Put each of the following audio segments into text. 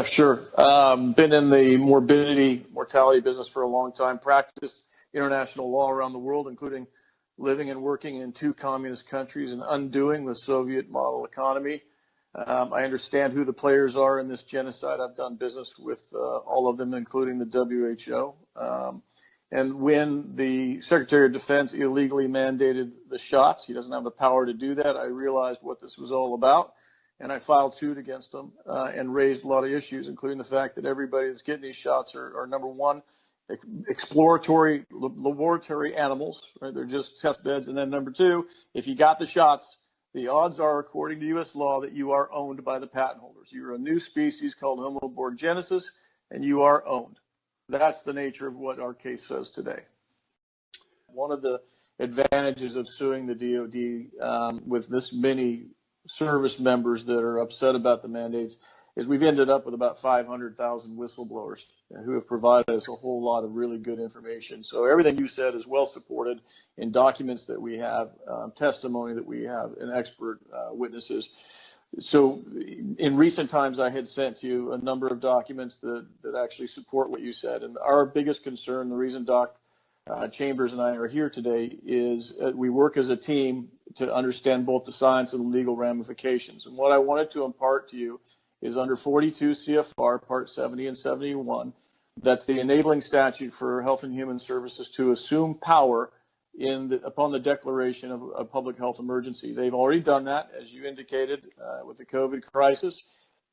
Sure. Been in the mortality business for a long time, practiced international law around the world, including living and working in 2 communist countries and undoing the Soviet model economy. I understand who the players are in this genocide. I've done business with all of them, including the WHO. And when the Secretary of Defense illegally mandated the shots, he doesn't have the power to do that. I realized what this was all about, and I filed suit against him and raised a lot of issues, including the fact that everybody that's getting these shots are number one, exploratory laboratory animals, right? They're just test beds. And then number 2, if you got the shots, the odds are, according to U.S. law, that you are owned by the patent holders. You're a new species called Homo borgenesis, and you are owned. That's the nature of what our case says today. One of the advantages of suing the DOD with this many service members that are upset about the mandates is we've ended up with about 500,000 whistleblowers who have provided us a whole lot of really good information. So everything you said is well supported in documents that we have, testimony that we have, and expert witnesses. So in recent times, I had sent you a number of documents that actually support what you said. And our biggest concern, the reason Doc Chambers and I are here today, is we work as a team to understand both the science and the legal ramifications. And what I wanted to impart to you is under 42 CFR, Part 70 and 71, that's the enabling statute for Health and Human Services to assume power upon the declaration of a public health emergency. They've already done that, as you indicated, with the COVID crisis.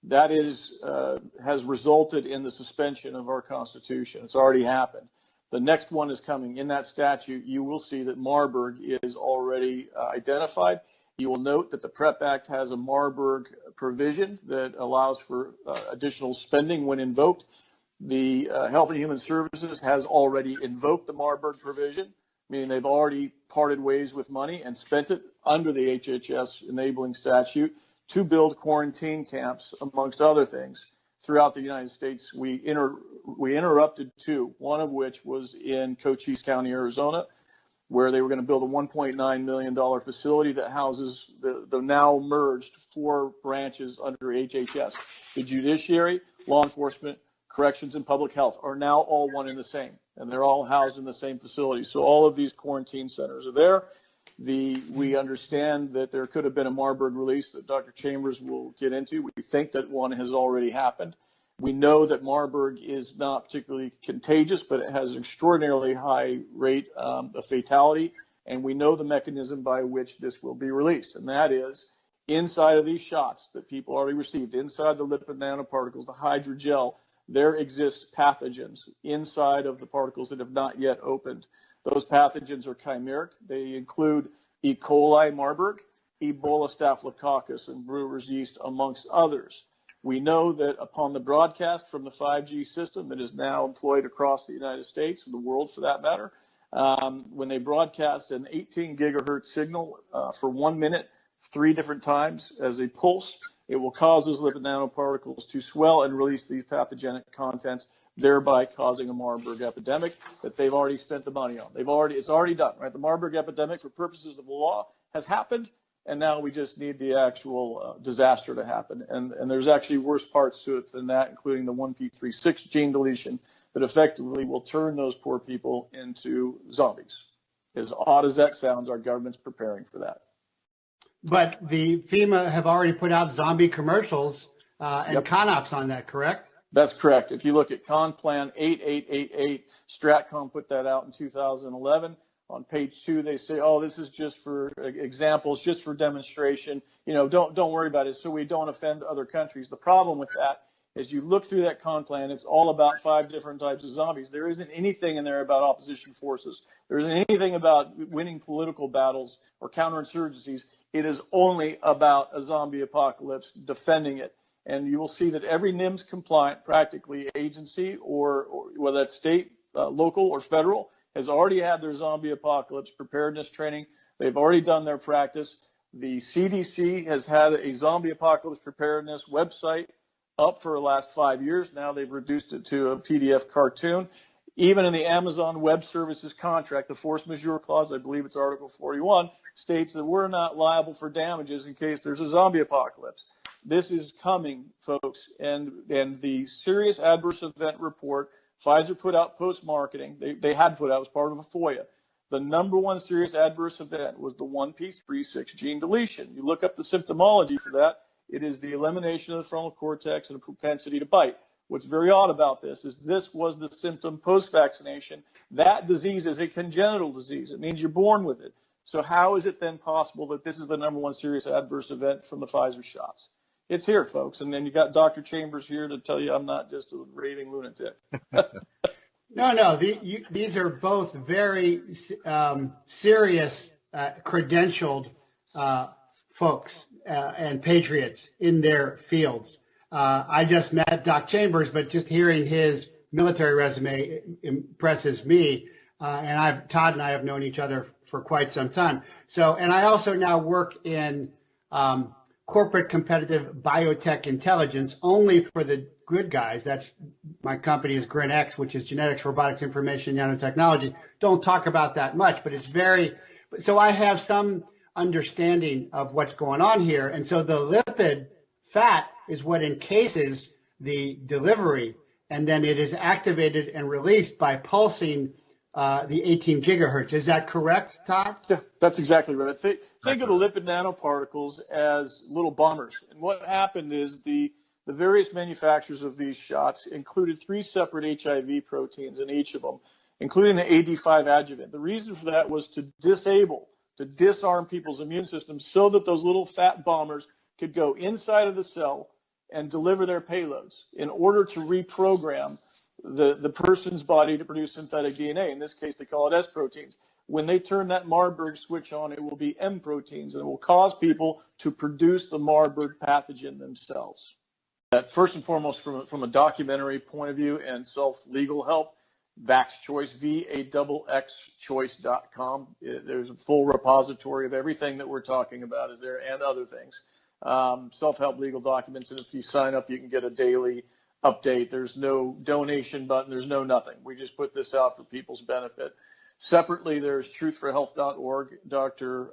That has resulted in the suspension of our Constitution. It's already happened. The next one is coming. In that statute, you will see that Marburg is already identified. You will note that the PrEP Act has a Marburg provision that allows for additional spending when invoked. The Health and Human Services has already invoked the Marburg provision, meaning they've already parted ways with money and spent it under the HHS enabling statute to build quarantine camps, amongst other things, throughout the United States. We interrupted 2, one of which was in Cochise County, Arizona, where they were going to build a $1.9 million facility that houses the now merged 4 branches under HHS. The judiciary, law enforcement, corrections, and public health are now all one and the same, and they're all housed in the same facility. So all of these quarantine centers are there. We understand that there could have been a Marburg release that Dr. Chambers will get into. We think that one has already happened. We know that Marburg is not particularly contagious, but it has an extraordinarily high rate of fatality, and we know the mechanism by which this will be released, and that is inside of these shots that people already received, inside the lipid nanoparticles, the hydrogel, there exists pathogens inside of the particles that have not yet opened. Those pathogens are chimeric. They include E. coli Marburg, Ebola staphylococcus, and brewer's yeast, amongst others. We know that upon the broadcast from the 5G system that is now employed across the United States and the world for that matter, when they broadcast an 18 gigahertz signal for 1 minute, 3 different times as a pulse, it will cause those lipid nanoparticles to swell and release these pathogenic contents, thereby causing a Marburg epidemic that they've already spent the money on. It's already done, right? The Marburg epidemic, for purposes of the law, has happened, and now we just need the actual disaster to happen. And there's actually worse parts to it than that, including the 1p36 gene deletion that effectively will turn those poor people into zombies. As odd as that sounds, our government's preparing for that. But the FEMA have already put out zombie commercials and CONOPS on that, correct? That's correct. If you look at ConPlan 8888, Stratcom put that out in 2011. On page 2, they say, oh, this is just for examples, just for demonstration. Don't worry about it so we don't offend other countries. The problem with that is you look through that ConPlan, it's all about 5 different types of zombies. There isn't anything in there about opposition forces. There isn't anything about winning political battles or counterinsurgencies. It is only about a zombie apocalypse, defending it. And you will see that every NIMS compliant, practically, agency, or whether that's state, local, or federal, has already had their zombie apocalypse preparedness training. They've already done their practice. The CDC has had a zombie apocalypse preparedness website up for the last 5 years. Now they've reduced it to a PDF cartoon. Even in the Amazon Web Services contract, the force majeure clause, I believe it's Article 41, states that we're not liable for damages in case there's a zombie apocalypse. This is coming, folks. And the serious adverse event report Pfizer put out post-marketing, they had put out as part of a FOIA. The number one serious adverse event was the 1p36 gene deletion. You look up the symptomology for that. It is the elimination of the frontal cortex and a propensity to bite. What's very odd about this is this was the symptom post-vaccination. That disease is a congenital disease. It means you're born with it. So how is it then possible that this is the number one serious adverse event from the Pfizer shots? It's here, folks. And then you got Dr. Chambers here to tell you I'm not just a raving lunatic. No. These are both very serious, credentialed folks and patriots in their fields. I just met Doc Chambers, but just hearing his military resume impresses me. And Todd and I have known each other for quite some time. So, and I also now work in corporate competitive biotech intelligence only for the good guys. That's my company is GrinX, which is genetics, robotics, information, nanotechnology. Don't talk about that much, but it's very, so I have some understanding of what's going on here. And so the lipid fat is what encases the delivery, and then it is activated and released by pulsing the 18 gigahertz. Is that correct, Todd? Yeah, that's exactly right. Think of the lipid nanoparticles as little bombers. And what happened is the various manufacturers of these shots included 3 separate HIV proteins in each of them, including the AD5 adjuvant. The reason for that was to disarm people's immune systems so that those little fat bombers could go inside of the cell and deliver their payloads in order to reprogram the person's body to produce synthetic DNA. In this case, they call it S proteins. When they turn that Marburg switch on, it will be M proteins, and it will cause people to produce the Marburg pathogen themselves. First and foremost, from a documentary point of view and self-legal help, Vax Choice, VAXXchoice.com. There's a full repository of everything that we're talking about is there, and other things. Self-help legal documents, and if you sign up, you can get a daily update. There's no donation button. There's no nothing. We just put this out for people's benefit. Separately, there's truthforhealth.org. Dr.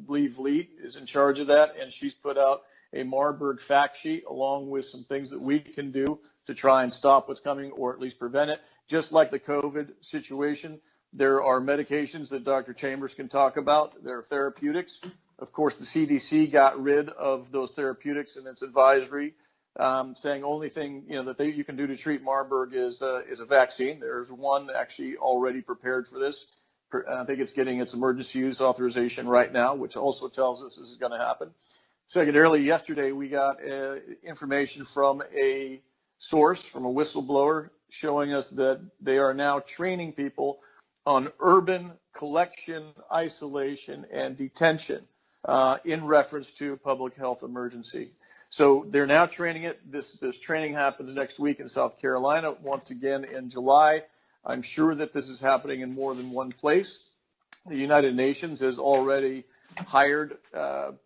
Lee Vliet is in charge of that, and she's put out a Marburg fact sheet along with some things that we can do to try and stop what's coming or at least prevent it. Just like the COVID situation, there are medications that Dr. Chambers can talk about. There are therapeutics. Of course, the CDC got rid of those therapeutics in its advisory, saying only thing that you can do to treat Marburg is a vaccine. There's one actually already prepared for this. I think it's getting its emergency use authorization right now, which also tells us this is going to happen. Secondarily, yesterday we got information from a source, from a whistleblower, showing us that they are now training people on urban collection, isolation, and detention in reference to public health emergency. So they're now training it. This training happens next week in South Carolina, once again in July. I'm sure that this is happening in more than one place. The United Nations has already hired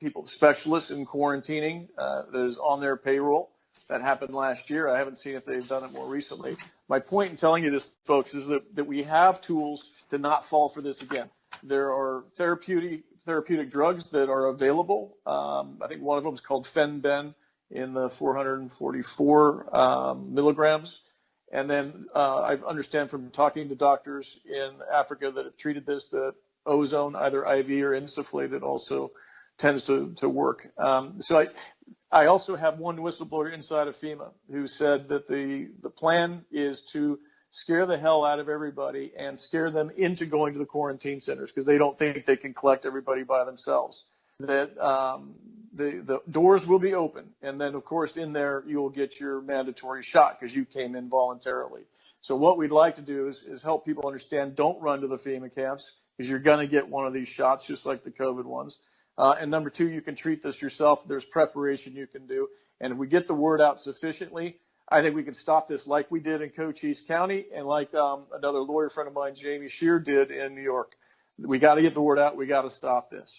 people, specialists in quarantining that is on their payroll. That happened last year. I haven't seen if they've done it more recently. My point in telling you this, folks, is that we have tools to not fall for this again. There are therapeutic drugs that are available. I think one of them is called Fenben in the 444 milligrams. And then I understand from talking to doctors in Africa that have treated this that ozone, either IV or insufflated, also tends to work. So I also have one whistleblower inside of FEMA who said that the plan is to scare the hell out of everybody and scare them into going to the quarantine centers because they don't think they can collect everybody by themselves. That the doors will be open, and then of course in there you will get your mandatory shot because you came in voluntarily. So what we'd like to do is help people understand, don't run to the FEMA camps because you're going to get one of these shots just like the COVID ones. And number two, you can treat this yourself. There's preparation you can do, and if we get the word out sufficiently, I think we can stop this like we did in Cochise County and like another lawyer friend of mine, Jamie Shear, did in New York. We got to get the word out. We got to stop this.